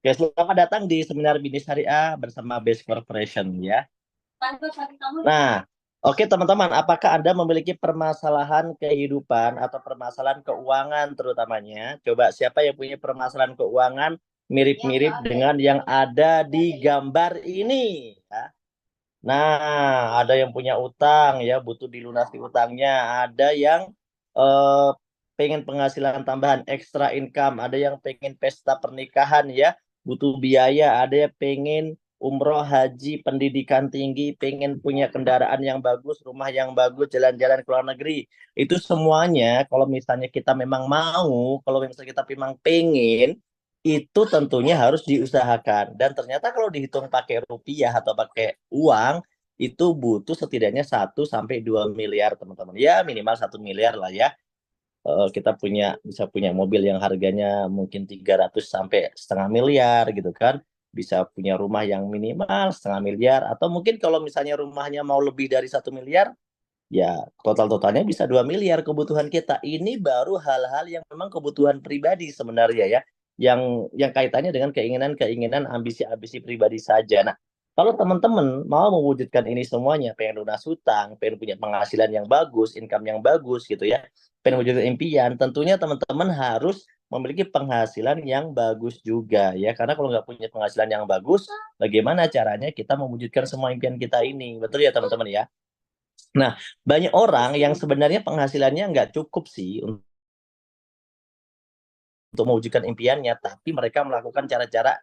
Ya, selamat datang di seminar bisnis syariah bersama Base Corporation ya. Nah, oke teman-teman, apakah Anda memiliki permasalahan kehidupan atau permasalahan keuangan terutamanya? Coba siapa yang punya permasalahan keuangan mirip-mirip dengan yang ada di gambar ini ya. Nah, ada yang punya utang ya, butuh dilunasi utangnya, ada yang eh, pengen penghasilan tambahan, extra income, ada yang pengen pesta pernikahan ya, butuh biaya, ada yang pengen umroh, haji, pendidikan tinggi, pengen punya kendaraan yang bagus, rumah yang bagus, jalan-jalan ke luar negeri. Itu semuanya kalau misalnya kita memang mau, kalau misalnya kita memang pengen, itu tentunya harus diusahakan. Dan ternyata kalau dihitung pakai rupiah atau pakai uang, itu butuh setidaknya 1 sampai 2 miliar teman-teman. Ya minimal 1 miliar lah ya. Kita bisa punya mobil yang harganya mungkin 300 sampai setengah miliar gitu kan. Bisa punya rumah yang minimal setengah miliar. Atau mungkin kalau misalnya rumahnya mau lebih dari 1 miliar, ya total-totalnya bisa 2 miliar kebutuhan kita. Ini baru hal-hal yang memang kebutuhan pribadi sebenarnya ya. Yang kaitannya dengan keinginan-keinginan ambisi-ambisi pribadi saja. Nah, kalau teman-teman mau mewujudkan ini semuanya, pengen lunas hutang, pengen punya penghasilan yang bagus, income yang bagus gitu ya, pengen mewujudkan impian, tentunya teman-teman harus memiliki penghasilan yang bagus juga ya. Karena kalau nggak punya penghasilan yang bagus, bagaimana caranya kita mewujudkan semua impian kita ini? Betul ya teman-teman ya? Nah, banyak orang yang sebenarnya penghasilannya nggak cukup sih untuk mewujudkan impiannya, tapi mereka melakukan cara-cara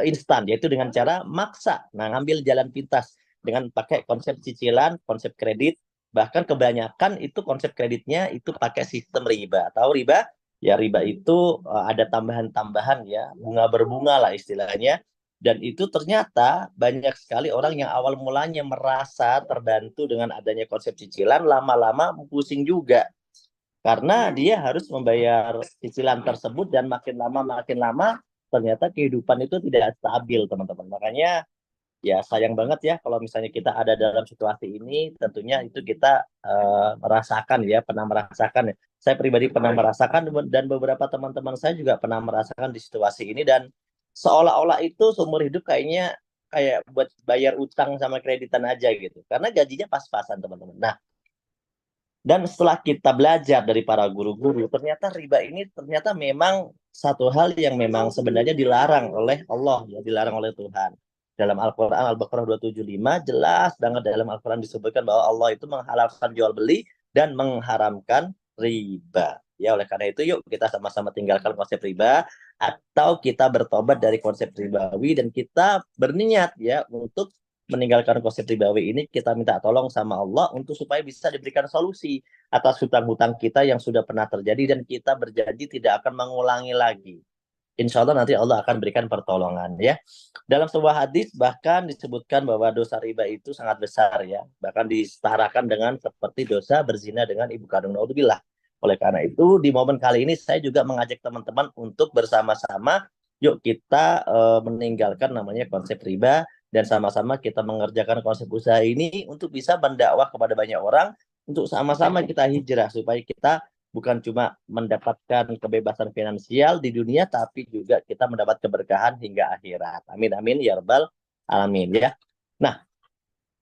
instan, yaitu dengan cara maksa. Nah, ngambil jalan pintas dengan pakai konsep cicilan, konsep kredit, bahkan kebanyakan itu konsep kreditnya itu pakai sistem riba. Tahu riba? Ya, riba itu ada tambahan-tambahan ya, bunga berbunga lah istilahnya. Dan itu ternyata banyak sekali orang yang awal mulanya merasa terbantu dengan adanya konsep cicilan, lama-lama pusing juga karena dia harus membayar cicilan tersebut dan makin lama ternyata kehidupan itu tidak stabil teman-teman. Makanya ya sayang banget ya kalau misalnya kita ada dalam situasi ini, tentunya itu kita merasakan ya, pernah merasakan ya. Saya pribadi pernah merasakan dan beberapa teman-teman saya juga pernah merasakan di situasi ini, dan seolah-olah itu seumur hidup kayaknya kayak buat bayar utang sama kreditan aja gitu. Karena gajinya pas-pasan teman-teman. Nah, dan setelah kita belajar dari para guru-guru, ternyata riba ini ternyata memang satu hal yang memang sebenarnya dilarang oleh Allah, ya, dilarang oleh Tuhan. Dalam Al-Quran, Al-Baqarah 275, jelas banget dalam Al-Quran disebutkan bahwa Allah itu menghalalkan jual beli dan mengharamkan riba. Ya, oleh karena itu yuk kita sama-sama tinggalkan konsep riba, atau kita bertobat dari konsep ribawi dan kita berniat ya untuk meninggalkan konsep ribawi ini. Kita minta tolong sama Allah untuk supaya bisa diberikan solusi atas hutang-hutang kita yang sudah pernah terjadi, dan kita berjanji tidak akan mengulangi lagi. Insya Allah nanti Allah akan berikan pertolongan ya. Dalam sebuah hadis bahkan disebutkan bahwa dosa riba itu sangat besar ya. Bahkan disetarakan dengan seperti dosa berzina dengan ibu kandung. Naudzubillah. Oleh karena itu di momen kali ini saya juga mengajak teman-teman untuk bersama-sama yuk kita meninggalkan namanya konsep riba, dan sama-sama kita mengerjakan konsep usaha ini untuk bisa mendakwah kepada banyak orang, untuk sama-sama kita hijrah supaya kita bukan cuma mendapatkan kebebasan finansial di dunia, tapi juga kita mendapat keberkahan hingga akhirat. Amin amin ya rabbal alamin ya. Nah,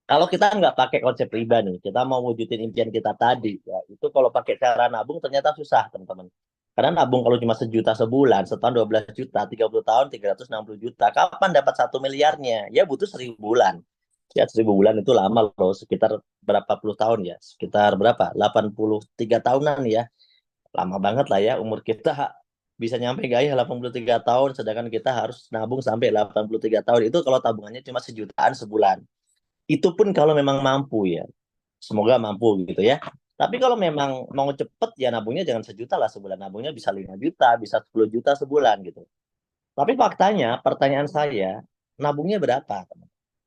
kalau kita nggak pakai konsep riba nih, kita mau wujudin impian kita tadi, ya itu kalau pakai cara nabung ternyata susah teman-teman. Karena nabung kalau cuma sejuta sebulan, setahun 12 juta, 30 tahun 360 juta, kapan dapat 1 miliarnya? Ya butuh 1.000 bulan. Ya 1.000 bulan itu lama loh, sekitar berapa puluh tahun ya? Sekitar berapa? 83 tahunan ya. Lama banget lah ya umur kita, bisa nyampe gak ya 83 tahun, sedangkan kita harus nabung sampai 83 tahun. Itu kalau tabungannya cuma sejutaan sebulan. Itu pun kalau memang mampu ya. Semoga mampu gitu ya. Tapi kalau memang mau cepet ya nabungnya jangan sejuta lah sebulan. Nabungnya bisa 5 juta, bisa 10 juta sebulan gitu. Tapi faktanya, pertanyaan saya, nabungnya berapa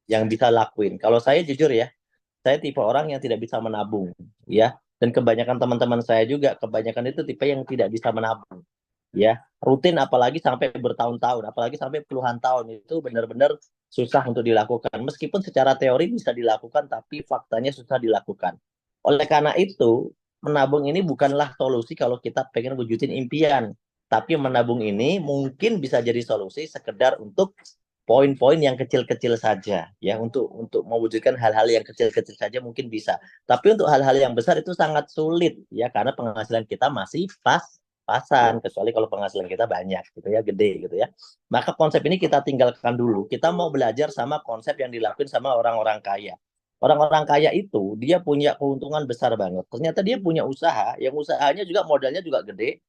yang bisa lakuin? Kalau saya jujur ya, saya tipe orang yang tidak bisa menabung ya. Dan kebanyakan teman-teman saya juga, kebanyakan itu tipe yang tidak bisa menabung ya, rutin apalagi sampai bertahun-tahun, apalagi sampai puluhan tahun, itu benar-benar susah untuk dilakukan. Meskipun secara teori bisa dilakukan, tapi faktanya susah dilakukan. Oleh karena itu, menabung ini bukanlah solusi kalau kita pengen wujudin impian, Tapi menabung ini mungkin bisa jadi solusi sekedar untuk poin-poin yang kecil-kecil saja, ya, untuk mewujudkan hal-hal yang kecil-kecil saja mungkin bisa. Tapi untuk hal-hal yang besar itu sangat sulit, ya, karena penghasilan kita masih pas-pasan, kecuali kalau penghasilan kita banyak, gitu ya, gede, gitu ya. Maka konsep ini kita tinggalkan dulu. Kita mau belajar sama konsep yang dilakukan sama orang-orang kaya. Orang-orang kaya itu dia punya keuntungan besar banget. Ternyata dia punya usaha, yang usahanya juga modalnya juga gede,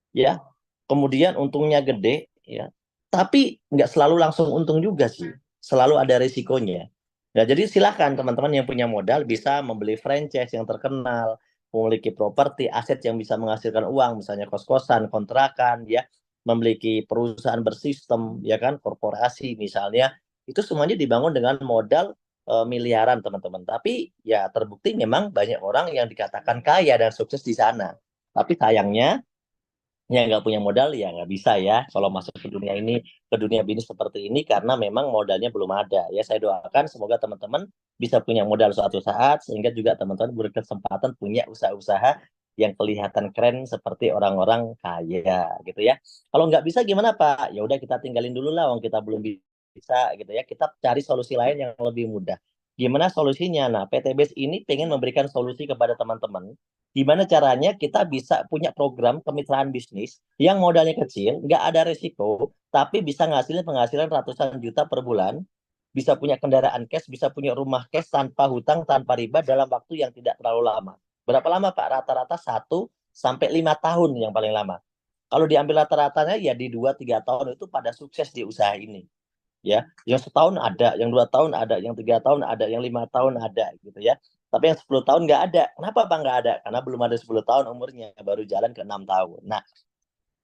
ya. Kemudian untungnya gede, ya. Tapi nggak selalu langsung untung juga sih. Selalu ada risikonya. Nah, jadi silakan teman-teman yang punya modal bisa membeli franchise yang terkenal, memiliki properti, aset yang bisa menghasilkan uang, misalnya kos-kosan, kontrakan, ya, memiliki perusahaan bersistem, ya kan, korporasi misalnya, itu semuanya dibangun dengan modal miliaran teman-teman. Tapi ya terbukti memang banyak orang yang dikatakan kaya dan sukses di sana. Tapi sayangnya yang nggak punya modal ya nggak bisa ya kalau masuk ke dunia ini, ke dunia bisnis seperti ini, karena memang modalnya belum ada. Ya, saya doakan semoga teman-teman bisa punya modal suatu saat sehingga juga teman-teman berkesempatan punya usaha-usaha yang kelihatan keren seperti orang-orang kaya, gitu ya. Kalau nggak bisa gimana Pak? Ya udah, kita tinggalin dulu lah, wong kita belum bisa, gitu ya. Kita cari solusi lain yang lebih mudah. Gimana solusinya? Nah, PT BES ini pengen memberikan solusi kepada teman-teman. Gimana caranya kita bisa punya program kemitraan bisnis yang modalnya kecil, nggak ada resiko, tapi bisa ngasilin penghasilan ratusan juta per bulan, bisa punya kendaraan cash, bisa punya rumah cash tanpa hutang, tanpa riba dalam waktu yang tidak terlalu lama. Berapa lama Pak? Rata-rata 1 sampai 5 tahun yang paling lama. Kalau diambil rata-ratanya ya di 2 3 tahun itu pada sukses di usaha ini. Ya, yang setahun ada, yang 2 tahun ada, yang 3 tahun ada, yang 5 tahun ada, gitu ya. Tapi yang 10 tahun nggak ada. Kenapa Pak nggak ada? Karena belum ada 10 tahun umurnya, baru jalan ke 6 tahun. Nah,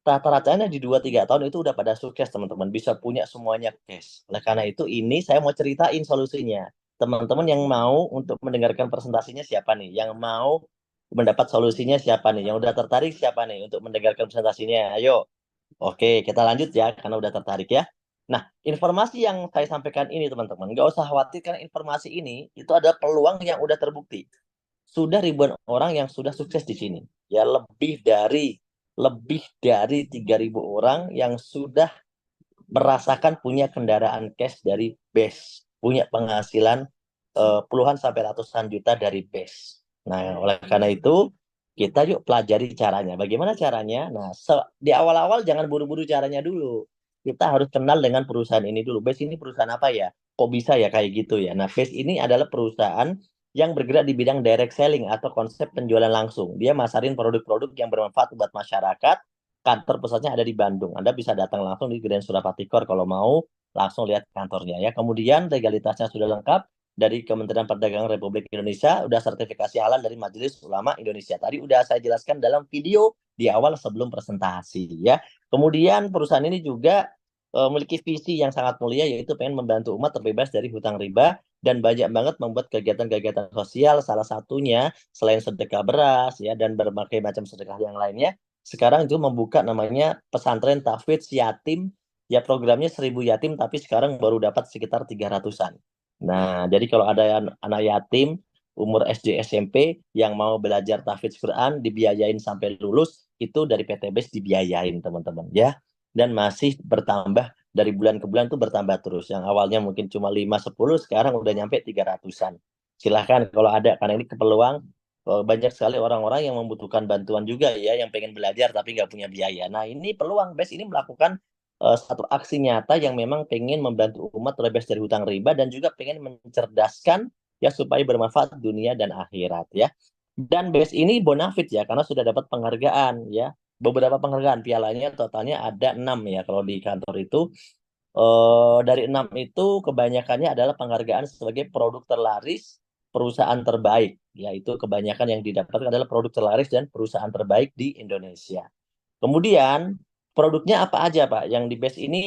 rata-ratanya di 2 3 tahun itu udah pada sukses teman-teman, bisa punya semuanya cash. Oleh karena itu ini saya mau ceritain solusinya. Teman-teman yang mau untuk mendengarkan presentasinya siapa nih? Yang mau mendapat solusinya siapa nih? Yang udah tertarik siapa nih untuk mendengarkan presentasinya? Ayo. Oke, kita lanjut ya, karena udah tertarik ya. Nah, informasi yang saya sampaikan ini teman-teman, nggak usah khawatir karena informasi ini itu ada peluang yang udah terbukti. Sudah ribuan orang yang sudah sukses di sini. Ya, lebih dari 3.000 orang yang sudah merasakan punya kendaraan cash dari BES, punya penghasilan puluhan sampai ratusan juta dari BES. Nah, oleh karena itu kita yuk pelajari caranya. Bagaimana caranya? Nah, di awal-awal jangan buru-buru caranya dulu. Kita harus kenal dengan perusahaan ini dulu. BES ini perusahaan apa ya? Kok bisa ya kayak gitu ya? Nah, BES ini adalah perusahaan yang bergerak di bidang direct selling atau konsep penjualan langsung. Dia masarin produk-produk yang bermanfaat buat masyarakat. Kantor pusatnya ada di Bandung. Anda bisa datang langsung di Grand Surapatikor kalau mau langsung lihat kantornya ya. Kemudian legalitasnya sudah lengkap dari Kementerian Perdagangan Republik Indonesia, udah sertifikasi halal dari Majelis Ulama Indonesia. Tadi udah saya jelaskan dalam video di awal sebelum presentasi ya. Kemudian perusahaan ini juga memiliki visi yang sangat mulia, yaitu pengen membantu umat terbebas dari hutang riba dan banyak banget membuat kegiatan-kegiatan sosial, salah satunya selain sedekah beras ya dan berbagai macam sedekah yang lainnya, sekarang itu membuka namanya pesantren tahfidz yatim, ya, programnya 1.000 yatim tapi sekarang baru dapat sekitar 300-an. Nah, jadi kalau ada anak yatim umur SD SMP yang mau belajar tahfidz Quran dibiayain sampai lulus, itu dari PT BES dibiayain teman-teman ya. Dan masih bertambah dari bulan ke bulan tuh bertambah terus. Yang awalnya mungkin cuma 5 10 sekarang udah nyampe 300-an. Silahkan kalau ada, karena ini peluang. Banyak sekali orang-orang yang membutuhkan bantuan juga ya, yang pengen belajar tapi nggak punya biaya. Nah, ini peluang BES ini melakukan satu aksi nyata yang memang pengen membantu umat terbebas dari hutang riba dan juga pengen mencerdaskan ya supaya bermanfaat dunia dan akhirat ya. Dan BES ini bonafit ya karena sudah dapat penghargaan ya. Beberapa penghargaan, pialanya totalnya ada 6 ya kalau di kantor itu. Dari 6 itu kebanyakannya adalah penghargaan sebagai produk terlaris, perusahaan terbaik. Yaitu kebanyakan yang didapatkan adalah produk terlaris dan perusahaan terbaik di Indonesia. Kemudian produknya apa aja Pak? Yang di BES ini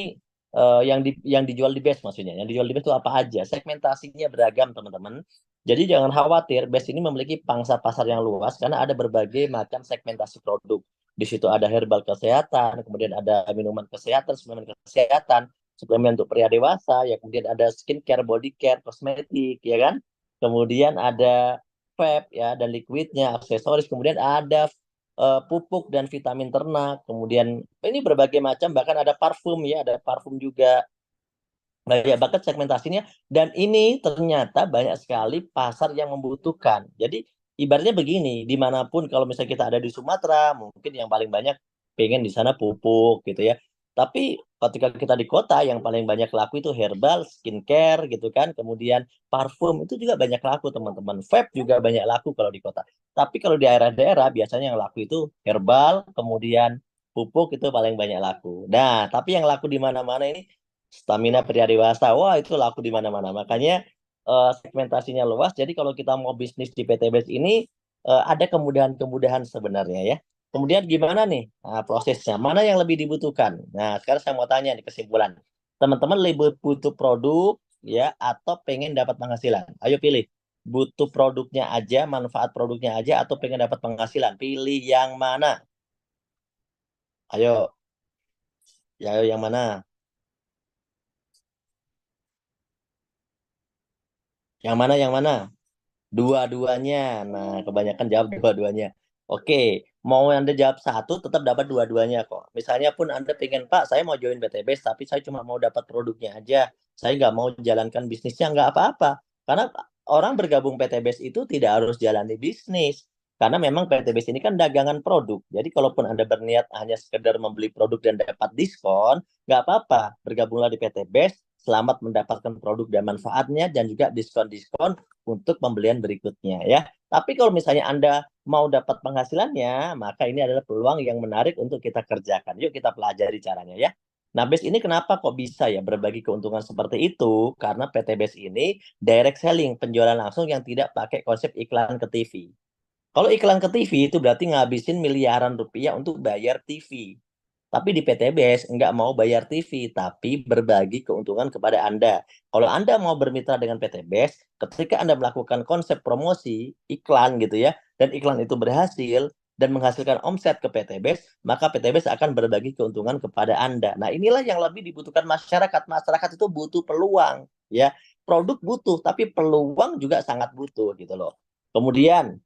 yang dijual di BES maksudnya. Yang dijual di BES itu apa aja? Segmentasinya beragam teman-teman. Jadi jangan khawatir, BES ini memiliki pangsa pasar yang luas karena ada berbagai macam segmentasi produk. Di situ ada herbal kesehatan, kemudian ada minuman kesehatan, suplemen untuk pria dewasa, ya, kemudian ada skincare, body care, kosmetik, ya kan? Kemudian ada vape ya dan liquidnya, aksesoris, kemudian ada pupuk dan vitamin ternak, kemudian ini berbagai macam, bahkan ada parfum ya, ada parfum juga. Banyak banget segmentasinya dan ini ternyata banyak sekali pasar yang membutuhkan. Jadi ibaratnya begini, dimanapun kalau misalnya kita ada di Sumatera, mungkin yang paling banyak pengen di sana pupuk gitu ya. Tapi ketika kita di kota yang paling banyak laku itu herbal, skincare gitu kan, kemudian parfum itu juga banyak laku teman-teman. Vape juga banyak laku kalau di kota. Tapi kalau di daerah-daerah biasanya yang laku itu herbal, kemudian pupuk itu paling banyak laku. Nah, tapi yang laku di mana-mana ini stamina pria dewasa. Wah, itu laku di mana-mana. Makanya segmentasinya luas. Jadi kalau kita mau bisnis di PTBS ini ada kemudahan-kemudahan sebenarnya ya. Kemudian gimana nih prosesnya? Mana yang lebih dibutuhkan? Nah, sekarang saya mau tanya nih kesimpulan. Teman-teman lebih butuh produk ya atau pengen dapat penghasilan? Ayo pilih. Butuh produknya aja, manfaat produknya aja atau pengen dapat penghasilan? Pilih yang mana? Ayo, ya ayo yang mana? Yang mana? Yang mana? Dua-duanya. Nah, kebanyakan jawab dua-duanya. Oke, mau Anda jawab satu, tetap dapat dua-duanya kok. Misalnya pun Anda pengen, Pak, saya mau join PTBS, tapi saya cuma mau dapat produknya aja. Saya nggak mau jalankan bisnisnya, nggak apa-apa. Karena orang bergabung PTBS itu tidak harus jalani bisnis. Karena memang PTBS ini kan dagangan produk. Jadi kalaupun Anda berniat hanya sekedar membeli produk dan dapat diskon, nggak apa-apa. Bergabunglah di PTBS, selamat mendapatkan produk dan manfaatnya, dan juga diskon-diskon untuk pembelian berikutnya ya. Tapi kalau misalnya Anda mau dapat penghasilannya, maka ini adalah peluang yang menarik untuk kita kerjakan. Yuk kita pelajari caranya ya. Nah, BES ini kenapa kok bisa ya berbagi keuntungan seperti itu? Karena PT BES ini direct selling, penjualan langsung yang tidak pakai konsep iklan ke TV. Kalau iklan ke TV itu berarti ngabisin miliaran rupiah untuk bayar TV. Tapi di PTBS nggak mau bayar TV, tapi berbagi keuntungan kepada Anda. Kalau Anda mau bermitra dengan PTBS, ketika Anda melakukan konsep promosi, iklan gitu ya, dan iklan itu berhasil, dan menghasilkan omset ke PTBS, maka PTBS akan berbagi keuntungan kepada Anda. Nah, inilah yang lebih dibutuhkan masyarakat. Masyarakat itu butuh peluang, ya. Produk butuh, tapi peluang juga sangat butuh gitu loh. Kemudian,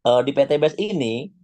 di PTBS ini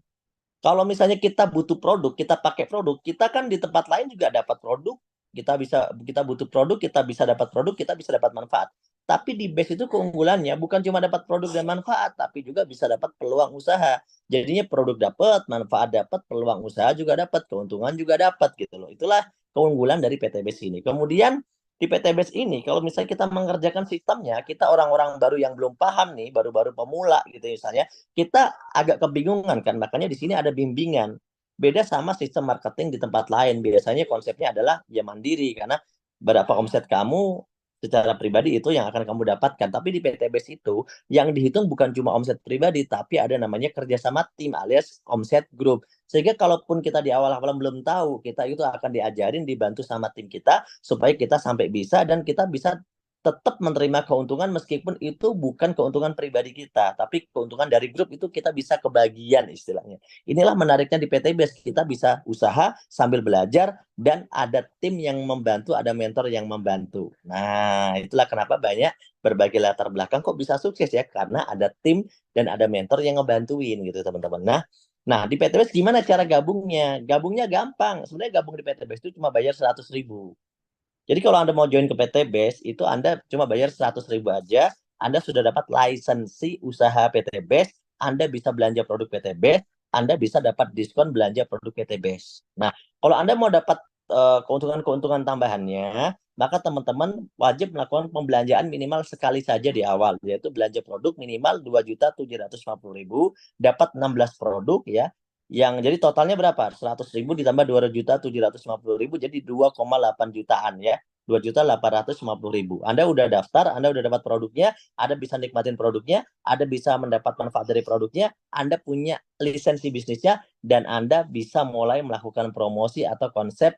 kalau misalnya kita butuh produk, kita pakai produk, kita kan di tempat lain juga dapat produk, kita butuh produk, kita bisa dapat produk, kita bisa dapat manfaat. Tapi di base itu keunggulannya bukan cuma dapat produk dan manfaat, tapi juga bisa dapat peluang usaha. Jadinya produk dapat, manfaat dapat, peluang usaha juga dapat, keuntungan juga dapat gitu loh. Itulah keunggulan dari PTBS ini. Kemudian di PTBS ini kalau misalnya kita mengerjakan sistemnya, kita orang-orang baru yang belum paham nih, baru-baru pemula gitu misalnya, kita agak kebingungan kan, makanya di sini ada bimbingan. Beda sama sistem marketing di tempat lain, biasanya konsepnya adalah ya mandiri, karena berapa omset kamu secara pribadi itu yang akan kamu dapatkan. Tapi di PTBS itu yang dihitung bukan cuma omset pribadi, tapi ada namanya kerjasama tim alias omset grup. Sehingga kalaupun kita di awal-awal belum tahu, kita itu akan diajarin, dibantu sama tim kita, supaya kita sampai bisa dan kita bisa tetap menerima keuntungan meskipun itu bukan keuntungan pribadi kita, tapi keuntungan dari grup itu kita bisa kebagian istilahnya. Inilah menariknya di PTBS, kita bisa usaha sambil belajar dan ada tim yang membantu, ada mentor yang membantu. Nah, itulah kenapa banyak berbagai latar belakang kok bisa sukses ya, karena ada tim dan ada mentor yang ngebantuin gitu teman-teman. Nah, di PTBS gimana cara gabungnya? Gabungnya gampang. Sebenarnya gabung di PTBS itu cuma bayar 100.000. Jadi kalau Anda mau join ke PT BES, itu Anda cuma bayar 100.000 aja, Anda sudah dapat lisensi usaha PT BES, Anda bisa belanja produk PT BES, Anda bisa dapat diskon belanja produk PT BES. Nah, kalau Anda mau dapat keuntungan-keuntungan tambahannya, maka teman-teman wajib melakukan pembelanjaan minimal sekali saja di awal, yaitu belanja produk minimal 2.750.000, dapat 16 produk ya, yang jadi totalnya berapa? 100.000 ditambah 2.750.000 jadi 2,8 jutaan ya. 2.850.000. Anda udah daftar, Anda udah dapat produknya, Anda bisa nikmatin produknya, Anda bisa mendapat manfaat dari produknya, Anda punya lisensi bisnisnya, dan Anda bisa mulai melakukan promosi atau konsep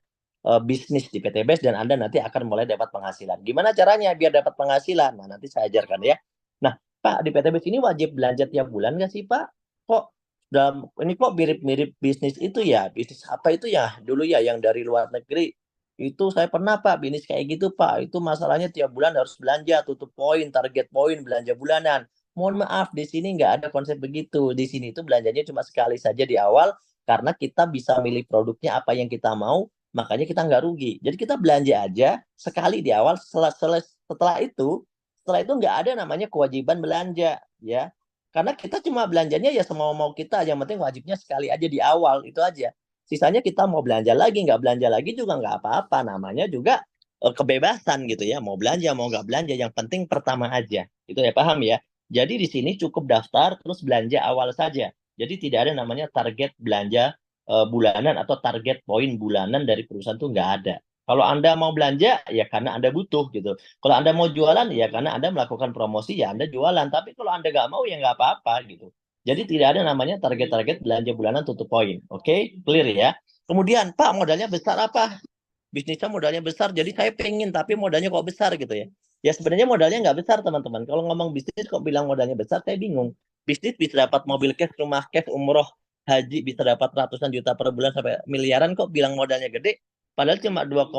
bisnis di PTBS dan Anda nanti akan mulai dapat penghasilan. Gimana caranya biar dapat penghasilan? Nah, nanti saya ajarkan ya. Nah, Pak, di PTBS ini wajib belanja tiap bulan nggak sih, Pak? Kok dalam ini kok mirip-mirip bisnis itu ya, bisnis apa itu ya dulu ya yang dari luar negeri itu saya pernah Pak bisnis kayak gitu Pak, itu masalahnya tiap bulan harus belanja, tutup poin, target poin, belanja bulanan. Mohon maaf, di sini nggak ada konsep begitu. Di sini itu belanjanya cuma sekali saja di awal, karena kita bisa milih produknya apa yang kita mau, makanya kita nggak rugi. Jadi kita belanja aja sekali di awal, setelah itu nggak ada namanya kewajiban belanja, ya. Karena kita cuma belanjanya ya semau-mau kita, yang penting wajibnya sekali aja di awal, itu aja. Sisanya kita mau belanja lagi, nggak belanja lagi juga nggak apa-apa, namanya juga kebebasan gitu ya, mau belanja mau nggak belanja, yang penting pertama aja. Itu ya, paham ya? Jadi di sini cukup daftar terus belanja awal saja. Jadi tidak ada namanya target belanja bulanan atau target poin bulanan dari perusahaan tuh nggak ada. Kalau Anda mau belanja ya karena Anda butuh gitu. Kalau Anda mau jualan ya karena Anda melakukan promosi ya Anda jualan. Tapi kalau Anda nggak mau ya nggak apa-apa gitu. Jadi tidak ada namanya target-target belanja bulanan tutup poin. Oke, clear ya. Kemudian Pak, modalnya besar apa? Bisnisnya modalnya besar, jadi saya pengen tapi modalnya kok besar gitu ya. Ya sebenarnya modalnya nggak besar teman-teman. Kalau ngomong bisnis kok bilang modalnya besar, saya bingung. Bisnis bisa dapat mobil cash, rumah cash, umroh, haji bisa dapat ratusan juta per bulan sampai miliaran, kok bilang modalnya gede. Padahal cuma 2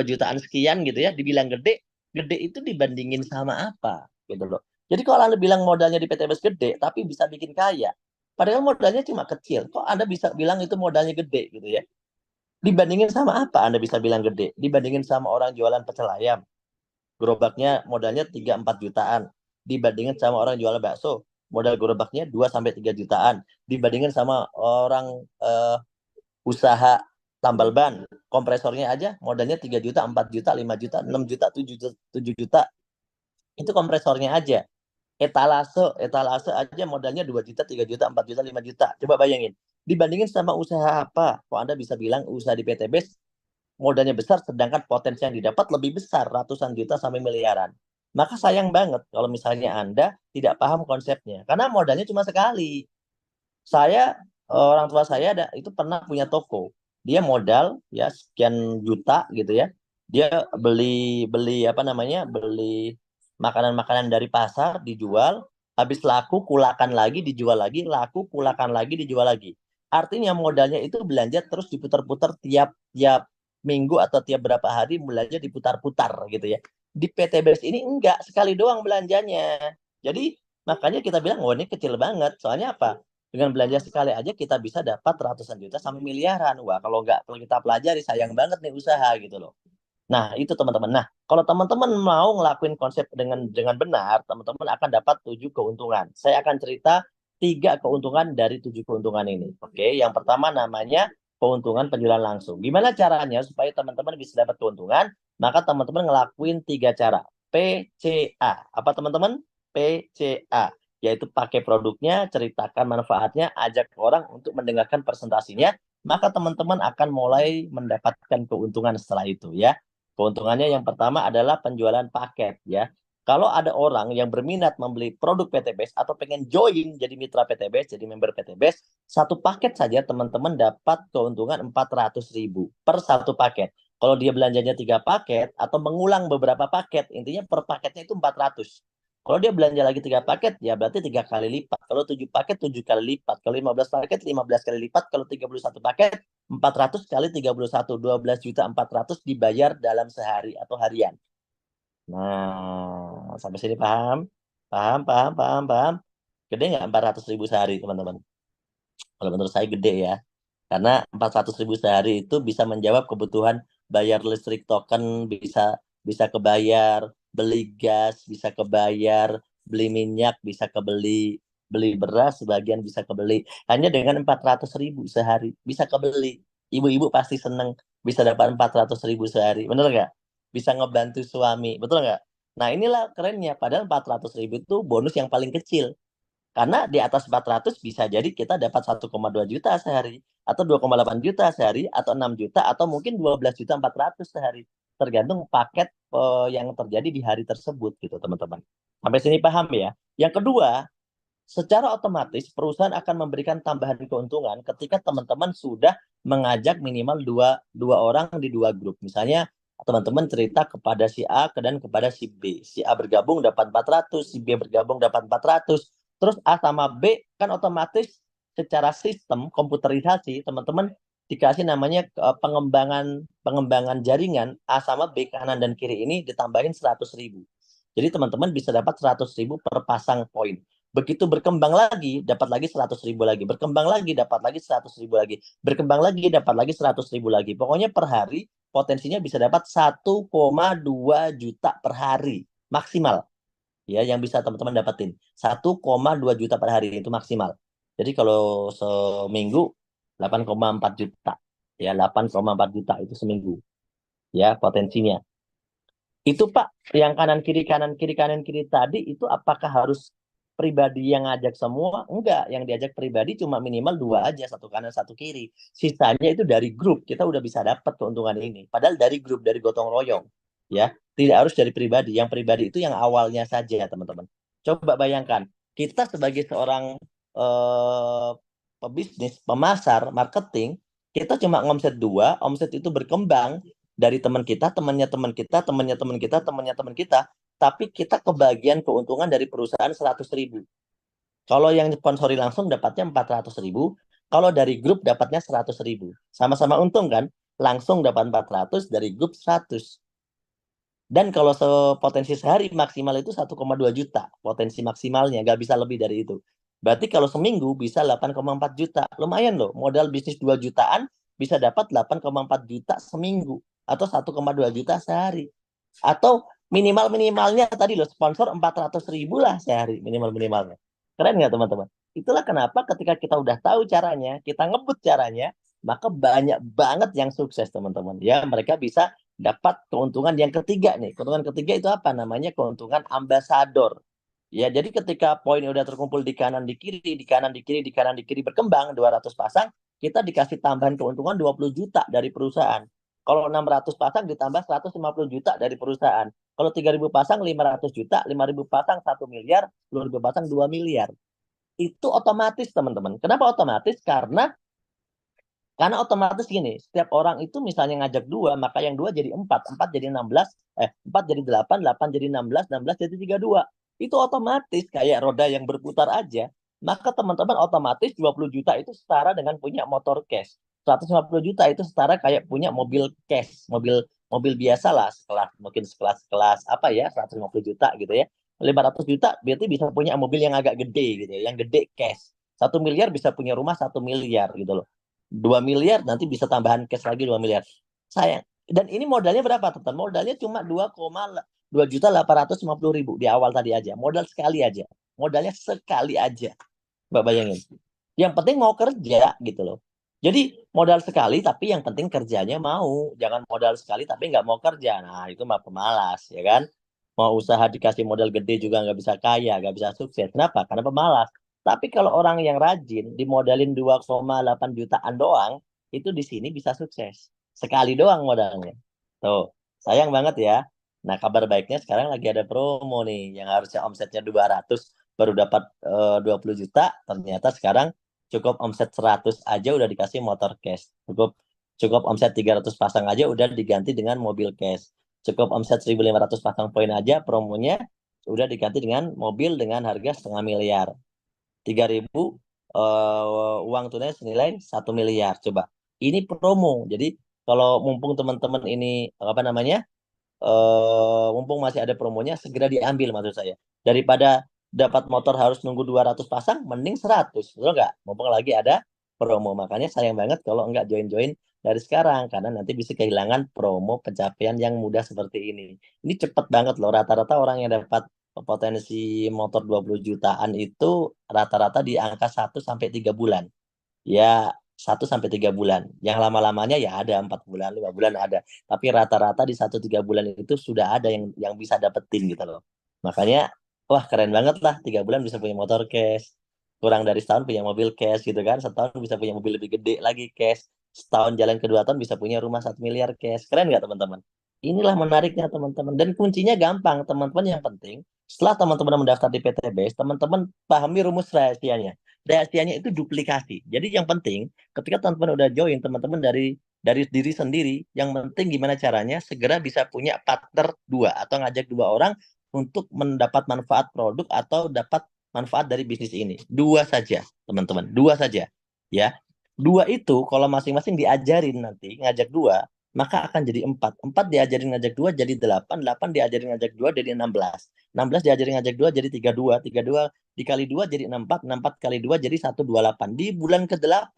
jutaan sekian gitu ya, dibilang gede. Gede itu dibandingin sama apa gitu loh. Jadi kalau Anda bilang modalnya di PTBS gede, tapi bisa bikin kaya. Padahal modalnya cuma kecil. Kok Anda bisa bilang itu modalnya gede gitu ya? Dibandingin sama apa Anda bisa bilang gede? Dibandingin sama orang jualan pecel ayam. Gerobaknya modalnya 3-4 jutaan. Dibandingin sama orang jualan bakso. Modal gerobaknya 2-3 jutaan. Dibandingin sama orang usaha tambal ban. Kompresornya aja modalnya 3 juta, 4 juta, 5 juta, 6 juta, 7 juta. Itu kompresornya aja. Etalase aja modalnya 2 juta, 3 juta, 4 juta, 5 juta. Coba bayangin. Dibandingin sama usaha apa? Kok Anda bisa bilang usaha di PTBS modalnya besar, sedangkan potensi yang didapat lebih besar, ratusan juta sampai miliaran. Maka sayang banget kalau misalnya Anda tidak paham konsepnya, karena modalnya cuma sekali. Saya, orang tua saya itu pernah punya toko. Dia modal ya sekian juta gitu ya. Dia beli beli apa namanya? Beli makanan-makanan dari pasar dijual, habis laku kulakan lagi dijual lagi, laku kulakan lagi dijual lagi. Artinya modalnya itu belanja terus diputar-putar tiap tiap minggu atau tiap berapa hari belanja diputar-putar gitu ya. Di PTBS ini enggak, sekali doang belanjanya. Jadi makanya kita bilang, wah ini kecil banget. Soalnya apa? Dengan belanja sekali aja kita bisa dapat ratusan juta sampai miliaran. Wah, kalau kita pelajari sayang banget nih usaha gitu loh. Nah, itu teman-teman. Nah, kalau teman-teman mau ngelakuin konsep dengan benar, teman-teman akan dapat 7 keuntungan. Saya akan cerita 3 keuntungan dari 7 keuntungan ini. Oke, yang pertama namanya keuntungan penjualan langsung. Gimana caranya supaya teman-teman bisa dapat keuntungan? Maka teman-teman ngelakuin 3 cara. PCA. Apa teman-teman? PCA. Yaitu pakai produknya, ceritakan manfaatnya, ajak orang untuk mendengarkan presentasinya, maka teman-teman akan mulai mendapatkan keuntungan setelah itu ya. Keuntungannya yang pertama adalah penjualan paket ya. Kalau ada orang yang berminat membeli produk PTBS atau pengen join jadi mitra PTBS, jadi member PTBS, satu paket saja teman-teman dapat keuntungan 400.000 per satu paket. Kalau dia belanjanya 3 paket atau mengulang beberapa paket, intinya per paketnya itu 400. Kalau dia belanja lagi 3 paket, ya berarti 3 kali lipat. Kalau 7 paket, 7 kali lipat. Kalau 15 paket, 15 kali lipat. Kalau 31 paket, 400 kali 31, 12 juta 400 dibayar dalam sehari atau harian. Nah, sampai sini paham? Paham, paham, paham, paham. Gede nggak 400.000 sehari, teman-teman? Kalau menurut saya gede ya. Karena 400.000 sehari itu bisa menjawab kebutuhan bayar listrik token, bisa bisa kebayar, beli gas, bisa kebayar, beli minyak, bisa kebeli, beli beras, sebagian bisa kebeli. Hanya dengan 400.000 sehari, bisa kebeli. Ibu-ibu pasti seneng bisa dapat 400.000 sehari. Bener nggak? Bisa ngebantu suami. Betul nggak? Nah inilah kerennya. Padahal 400.000 itu bonus yang paling kecil. Karena di atas 400 bisa jadi kita dapat 1,2 juta sehari, atau 2,8 juta sehari, atau 6 juta, atau mungkin 12 juta 400 sehari. Tergantung paket yang terjadi di hari tersebut gitu teman-teman. Sampai sini paham ya? Yang kedua, secara otomatis perusahaan akan memberikan tambahan keuntungan ketika teman-teman sudah mengajak minimal dua orang di 2 grup. Misalnya teman-teman cerita kepada si A dan kepada si B. Si A bergabung dapat 400, si B bergabung dapat 400. Terus A sama B kan otomatis secara sistem komputerisasi teman-teman dikasih namanya pengembangan pengembangan jaringan A sama B kanan dan kiri ini ditambahin 100.000. Jadi teman-teman bisa dapat 100.000 per pasang poin. Begitu berkembang lagi, dapat lagi 100.000 lagi. Berkembang lagi, dapat lagi 100.000 lagi. Berkembang lagi, dapat lagi 100.000 lagi. Pokoknya per hari potensinya bisa dapat 1,2 juta per hari maksimal. Ya, yang bisa teman-teman dapetin 1,2 juta per hari itu maksimal. Jadi kalau seminggu 8,4 juta. Ya, 8,4 juta itu seminggu. Ya, potensinya. Itu Pak, yang kanan kiri kanan kiri kanan kiri tadi itu apakah harus pribadi yang ngajak semua? Enggak, yang diajak pribadi cuma minimal dua aja, satu kanan satu kiri. Sisanya itu dari grup, kita udah bisa dapat keuntungan ini. Padahal dari grup, dari gotong royong, ya tidak harus dari pribadi. Yang pribadi itu yang awalnya saja, teman-teman. Coba bayangkan, kita sebagai seorang pebisnis, pemasar, marketing, kita cuma ngomset dua, omset itu berkembang dari teman kita, temannya teman kita, temannya teman kita, temannya teman kita, tapi kita kebagian keuntungan dari perusahaan 100.000. Kalau yang sponsori langsung dapatnya 400.000, kalau dari grup dapatnya 100.000. Sama-sama untung kan? Langsung dapat 400, dari grup 100. Dan kalau potensi sehari maksimal itu 1,2 juta. Potensi maksimalnya, nggak bisa lebih dari itu. Berarti kalau seminggu bisa 8,4 juta. Lumayan loh, modal bisnis 2 jutaan bisa dapat 8,4 juta seminggu. Atau 1,2 juta sehari. Atau minimal-minimalnya tadi loh, sponsor 400.000 lah sehari minimal-minimalnya. Keren nggak teman-teman? Itulah kenapa ketika kita udah tahu caranya, kita ngebut caranya, maka banyak banget yang sukses teman-teman. Ya, mereka bisa dapat keuntungan yang ketiga nih. Keuntungan ketiga itu apa? Namanya keuntungan ambasador. Ya, jadi ketika poin udah terkumpul di kanan, di kiri, di kanan, di kiri, di kanan, di kiri berkembang 200 pasang, kita dikasih tambahan keuntungan 20 juta dari perusahaan. Kalau 600 pasang ditambah 150 juta dari perusahaan. Kalau 3.000 pasang 500 juta, 5.000 pasang 1 miliar, 10.000 pasang 2 miliar. Itu otomatis teman-teman. Kenapa otomatis? Karena otomatis gini, setiap orang itu misalnya ngajak dua, maka yang dua jadi empat, empat jadi 16, empat jadi 8, 8 jadi 16 jadi 32. Itu otomatis kayak roda yang berputar aja. Maka teman-teman otomatis 20 juta itu setara dengan punya motor cash. 150 juta itu setara kayak punya mobil cash, mobil mobil biasa lah, sekelas mungkin sekelas apa ya, 150 juta gitu ya. 500 juta berarti bisa punya mobil yang agak gede gitu ya, yang gede cash. 1 miliar bisa punya rumah 1 miliar gitu loh. 2 miliar nanti bisa tambahan cash lagi 2 miliar. Sayang. Dan ini modalnya berapa, teman? Modalnya cuma 2,2.850.000 di awal tadi aja. Modal sekali aja. Modalnya sekali aja. Mbak bayangin. Yang penting mau kerja gitu loh. Jadi modal sekali tapi yang penting kerjanya mau. Jangan modal sekali tapi nggak mau kerja. Nah itu mah pemalas ya kan. Mau usaha dikasih modal gede juga nggak bisa kaya, nggak bisa sukses. Kenapa? Karena pemalas. Tapi kalau orang yang rajin dimodalin 2,8 jutaan doang, itu di sini bisa sukses. Sekali doang modalnya. Tuh, sayang banget ya. Nah, kabar baiknya sekarang lagi ada promo nih yang harusnya omsetnya 200 baru dapat 20 juta, ternyata sekarang cukup omset 100 aja udah dikasih motor cash. Cukup cukup omset 300 pasang aja udah diganti dengan mobil cash. Cukup omset 1.500 pasang poin aja promonya udah diganti dengan mobil dengan harga 500.000. 3.000 uang tunai senilai 1 miliar. Coba. Ini promo. Jadi kalau mumpung teman-teman ini apa namanya? Mumpung masih ada promonya segera diambil maksud saya. Daripada dapat motor harus nunggu 200 pasang, mending 100. Betul nggak? Mumpung lagi ada promo. Makanya sayang banget kalau nggak join-join dari sekarang. Karena nanti bisa kehilangan promo pencapaian yang mudah seperti ini. Ini cepet banget loh. Rata-rata orang yang dapat potensi motor 20 jutaan itu rata-rata di angka 1 sampai 3 bulan. Ya, 1 sampai 3 bulan. Yang lama-lamanya ya ada 4 bulan, 5 bulan ada. Tapi rata-rata di 1 3 bulan itu sudah ada yang bisa dapetin gitu loh. Makanya, wah keren banget lah. 3 bulan bisa punya motor cash. Kurang dari setahun punya mobil cash gitu kan. Setahun bisa punya mobil lebih gede lagi cash. Setahun jalan ke 2 tahun bisa punya rumah 1 miliar cash. Keren nggak teman-teman? Inilah menariknya teman-teman. Dan kuncinya gampang teman-teman. Yang penting setelah teman-teman mendaftar di PTBase, teman-teman pahami rumus rahasianya. Rahasianya itu duplikasi. Jadi yang penting ketika teman-teman udah join, teman-teman dari diri sendiri, yang penting gimana caranya segera bisa punya partner dua atau ngajak dua orang untuk mendapat manfaat produk atau dapat manfaat dari bisnis ini. Dua saja, teman-teman. Dua saja. Ya. Dua itu kalau masing-masing diajarin nanti ngajak dua, maka akan jadi 4. 4 diajarin ngajak 2 jadi 8. 8 diajarin ngajak 2 jadi 16. 16 diajarin ngajak 2 jadi 32. 32 dikali 2 jadi 64. 64 kali 2 jadi 128. Di bulan ke-8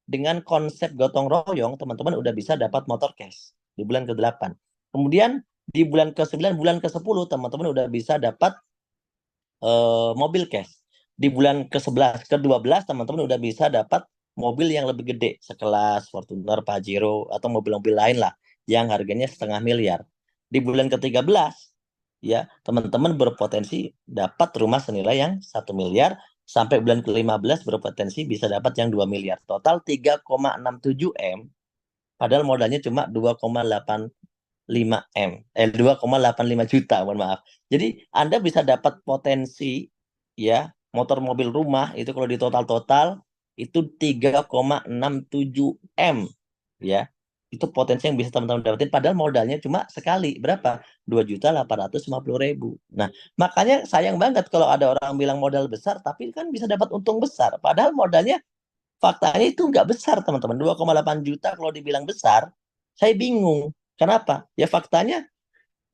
dengan konsep gotong royong, teman-teman udah bisa dapat motor cash di bulan ke-8. Kemudian di bulan ke-9, bulan ke-10 teman-teman udah bisa dapat mobil cash. Di bulan ke-11, ke-12 teman-teman udah bisa dapat mobil yang lebih gede, sekelas Fortuner, Pajero, atau mobil-mobil lain lah, yang harganya 500 000 000. Di bulan ke-13, ya teman-teman berpotensi dapat rumah senilai yang 1 miliar, sampai bulan ke-15 berpotensi bisa dapat yang 2 miliar. Total 3,67 M, padahal modalnya cuma 2,85 M, 2,85 juta, mohon maaf. Jadi Anda bisa dapat potensi, ya, motor, mobil, rumah itu kalau di total-total itu 3,67 M, ya. Itu potensi yang bisa teman-teman dapetin padahal modalnya cuma sekali berapa? 2.850.000. Nah, makanya sayang banget kalau ada orang bilang modal besar tapi kan bisa dapat untung besar. Padahal modalnya faktanya itu nggak besar, teman-teman. 2,8 juta kalau dibilang besar, saya bingung. Kenapa? Ya faktanya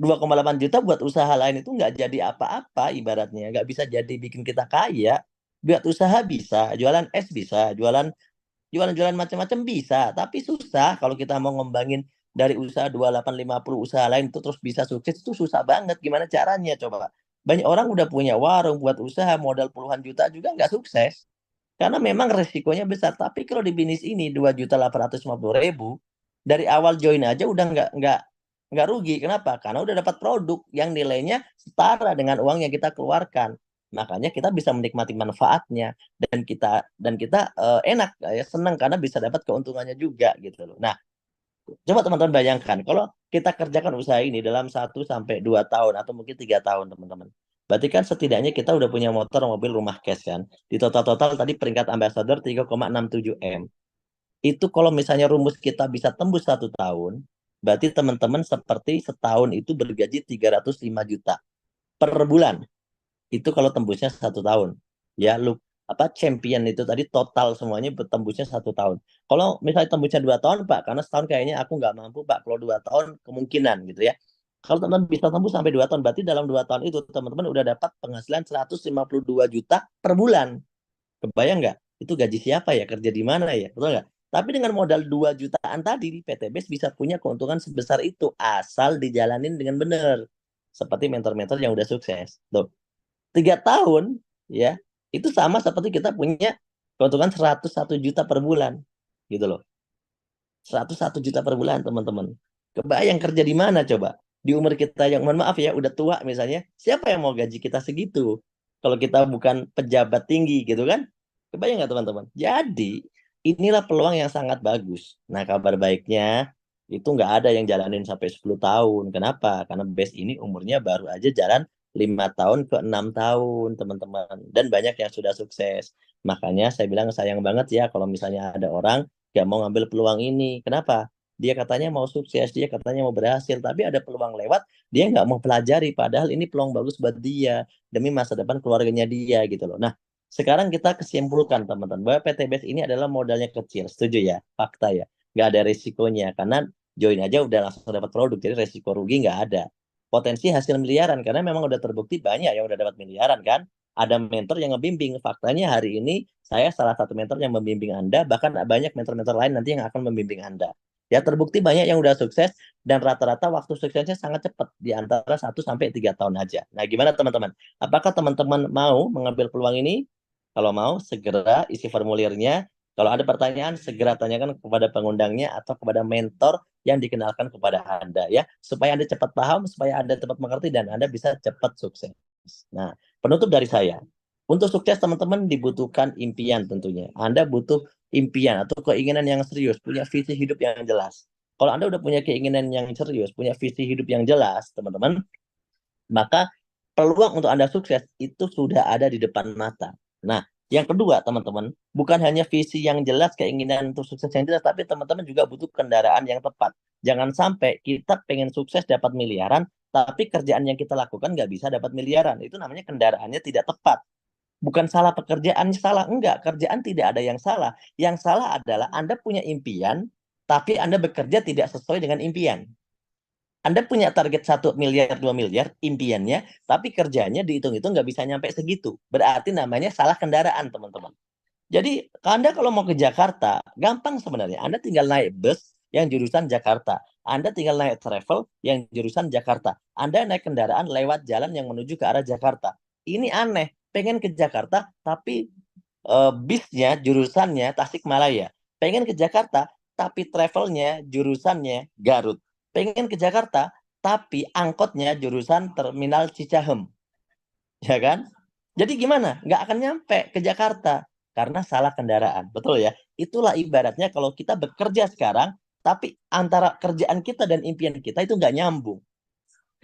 2,8 juta buat usaha lain itu nggak jadi apa-apa ibaratnya. Nggak bisa jadi bikin kita kaya. Buat usaha bisa, jualan es bisa, jualan macam-macam bisa. Tapi susah kalau kita mau ngembangin dari usaha 2850 usaha lain itu terus bisa sukses itu susah banget. Gimana caranya coba? Banyak orang udah punya warung buat usaha modal puluhan juta juga nggak sukses. Karena memang resikonya besar. Tapi kalau di bisnis ini 2.850.000 dari awal join aja udah nggak rugi. Kenapa? Karena udah dapat produk yang nilainya setara dengan uang yang kita keluarkan. Makanya kita bisa menikmati manfaatnya dan kita enak ya senang karena bisa dapat keuntungannya juga gitu loh. Nah, coba teman-teman bayangkan kalau kita kerjakan usaha ini dalam 1 sampai 2 tahun atau mungkin 3 tahun, teman-teman. Berarti kan setidaknya kita udah punya motor, mobil, rumah cash kan. Di total-total tadi peringkat ambassador 3,67 M. Itu kalau misalnya rumus kita bisa tembus 1 tahun, berarti teman-teman seperti setahun itu bergaji 305 juta per bulan. Itu kalau tembusnya 1 tahun. Ya, lu apa champion itu tadi total semuanya bertembusnya 1 tahun. Kalau misalnya tembusnya 2 tahun, Pak, karena setahun kayaknya aku nggak mampu, Pak. Kalau 2 tahun kemungkinan gitu ya. Kalau teman-teman bisa tembus sampai 2 tahun, berarti dalam 2 tahun itu teman-teman udah dapat penghasilan 152 juta per bulan. Kebayang nggak? Itu gaji siapa ya? Kerja di mana ya? Betul nggak? Tapi dengan modal 2 jutaan tadi, PTBS bisa punya keuntungan sebesar itu asal dijalanin dengan benar. Seperti mentor-mentor yang udah sukses. Tuh, 3 tahun ya itu sama seperti kita punya keuntungan 101 juta per bulan gitu loh. 101 juta per bulan, teman-teman. Kebayang kerja di mana coba? Di umur kita yang mohon maaf ya udah tua misalnya, siapa yang mau gaji kita segitu kalau kita bukan pejabat tinggi gitu kan? Kebayang nggak, teman-teman? Jadi inilah peluang yang sangat bagus. Nah, kabar baiknya itu nggak ada yang jalanin sampai 10 tahun. Kenapa? Karena base ini umurnya baru aja jalan 5 tahun ke 6 tahun, teman-teman. Dan banyak yang sudah sukses. Makanya saya bilang sayang banget ya kalau misalnya ada orang gak mau ngambil peluang ini. Kenapa? Dia katanya mau sukses, dia katanya mau berhasil, tapi ada peluang lewat, dia nggak mau pelajari. Padahal ini peluang bagus buat dia, demi masa depan keluarganya dia gitu loh. Nah, sekarang kita kesimpulkan teman-teman, bahwa PTBS ini adalah modalnya kecil. Setuju ya? Fakta ya? Nggak ada risikonya, karena join aja udah langsung dapat produk, jadi risiko rugi nggak ada. Potensi hasil miliaran, karena memang udah terbukti banyak yang udah dapat miliaran kan. Ada mentor yang ngebimbing. Faktanya hari ini saya salah satu mentor yang membimbing Anda, bahkan banyak mentor-mentor lain nanti yang akan membimbing Anda. Ya terbukti banyak yang udah sukses dan rata-rata waktu suksesnya sangat cepat di antara 1 sampai 3 tahun aja. Nah, gimana teman-teman? Apakah teman-teman mau mengambil peluang ini? Kalau mau, segera isi formulirnya. Kalau ada pertanyaan, segera tanyakan kepada pengundangnya atau kepada mentor yang dikenalkan kepada Anda ya, supaya Anda cepat paham, supaya Anda cepat mengerti dan Anda bisa cepat sukses. Nah, penutup dari saya. Untuk sukses teman-teman dibutuhkan impian tentunya. Anda butuh impian atau keinginan yang serius, punya visi hidup yang jelas. Kalau Anda udah punya keinginan yang serius, punya visi hidup yang jelas, teman-teman, maka peluang untuk Anda sukses itu sudah ada di depan mata. Nah, yang kedua, teman-teman, bukan hanya visi yang jelas, keinginan untuk sukses yang jelas, tapi teman-teman juga butuh kendaraan yang tepat. Jangan sampai kita pengen sukses dapat miliaran, tapi kerjaan yang kita lakukan nggak bisa dapat miliaran. Itu namanya kendaraannya tidak tepat. Bukan salah pekerjaan, salah enggak. Kerjaan tidak ada yang salah. Yang salah adalah Anda punya impian, tapi Anda bekerja tidak sesuai dengan impian. Anda punya target 1 miliar, 2 miliar, impiannya, tapi kerjanya dihitung-hitung nggak bisa nyampe segitu. Berarti namanya salah kendaraan, teman-teman. Jadi, Anda kalau mau ke Jakarta, gampang sebenarnya. Anda tinggal naik bus yang jurusan Jakarta. Anda tinggal naik travel yang jurusan Jakarta. Anda naik kendaraan lewat jalan yang menuju ke arah Jakarta. Ini aneh. Pengen ke Jakarta, tapi bisnya, jurusannya Tasikmalaya. Pengen ke Jakarta, tapi travelnya, jurusannya Garut. Pengen ke Jakarta, tapi angkotnya jurusan Terminal Cicahem. Ya kan? Jadi gimana? Nggak akan nyampe ke Jakarta karena salah kendaraan. Betul ya? Itulah ibaratnya kalau kita bekerja sekarang, tapi antara kerjaan kita dan impian kita itu nggak nyambung.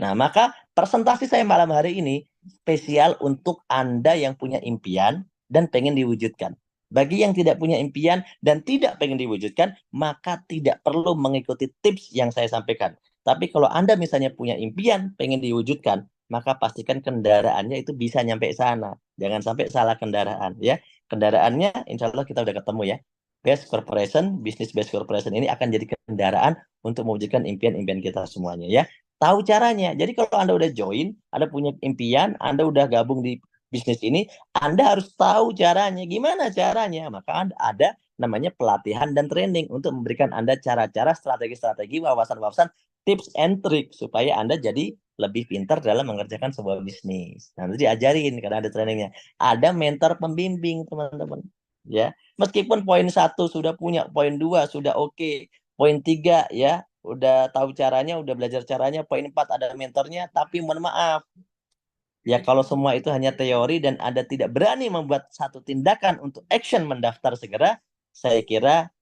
Nah, maka presentasi saya malam hari ini spesial untuk Anda yang punya impian dan pengen diwujudkan. Bagi yang tidak punya impian dan tidak pengen diwujudkan, maka tidak perlu mengikuti tips yang saya sampaikan. Tapi kalau Anda misalnya punya impian, pengen diwujudkan, maka pastikan kendaraannya itu bisa nyampe sana. Jangan sampai salah kendaraan ya. Kendaraannya insya Allah kita udah ketemu ya. Best Corporation, Business Best Corporation ini akan jadi kendaraan untuk mewujudkan impian-impian kita semuanya ya. Tahu caranya. Jadi kalau Anda udah join, Anda punya impian, Anda udah gabung di bisnis ini, Anda harus tahu caranya. Gimana caranya? Maka Anda ada namanya pelatihan dan training untuk memberikan Anda cara-cara, strategi-strategi, wawasan-wawasan, tips and trick supaya Anda jadi lebih pintar dalam mengerjakan sebuah bisnis. Nah, nanti diajarin karena ada trainingnya. Ada mentor pembimbing, teman-teman. Ya, meskipun poin 1 sudah punya, poin 2 sudah oke, poin 3 ya udah tahu caranya, udah belajar caranya, poin 4 ada mentornya, tapi mohon maaf, ya kalau semua itu hanya teori dan Anda tidak berani membuat satu tindakan untuk action mendaftar segera, saya kira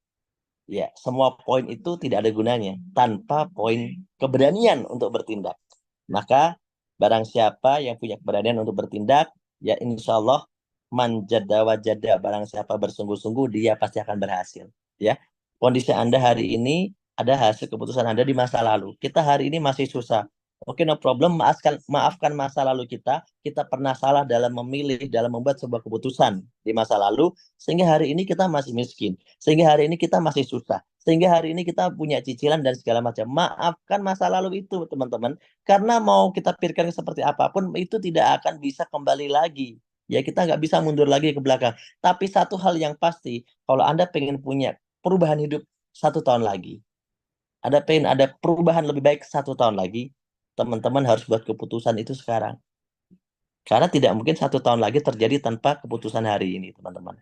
ya semua poin itu tidak ada gunanya tanpa poin keberanian untuk bertindak. Maka barang siapa yang punya keberanian untuk bertindak, ya insya Allah manjada wajada, barang siapa bersungguh-sungguh dia pasti akan berhasil. Ya, kondisi Anda hari ini ada hasil keputusan Anda di masa lalu. Kita hari ini masih susah. Oke, no problem. Maafkan masa lalu kita. Kita pernah salah dalam memilih, dalam membuat sebuah keputusan di masa lalu, sehingga hari ini kita masih miskin. Sehingga hari ini kita masih susah. Sehingga hari ini kita punya cicilan dan segala macam. Maafkan masa lalu itu, teman-teman. Karena mau kita pikirkan seperti apapun, itu tidak akan bisa kembali lagi. Ya, kita nggak bisa mundur lagi ke belakang. Tapi satu hal yang pasti, kalau Anda pengen punya perubahan hidup 1 tahun lagi, ada pengen ada perubahan lebih baik 1 tahun lagi, teman-teman harus buat keputusan itu sekarang. Karena tidak mungkin 1 tahun lagi terjadi tanpa keputusan hari ini, teman-teman.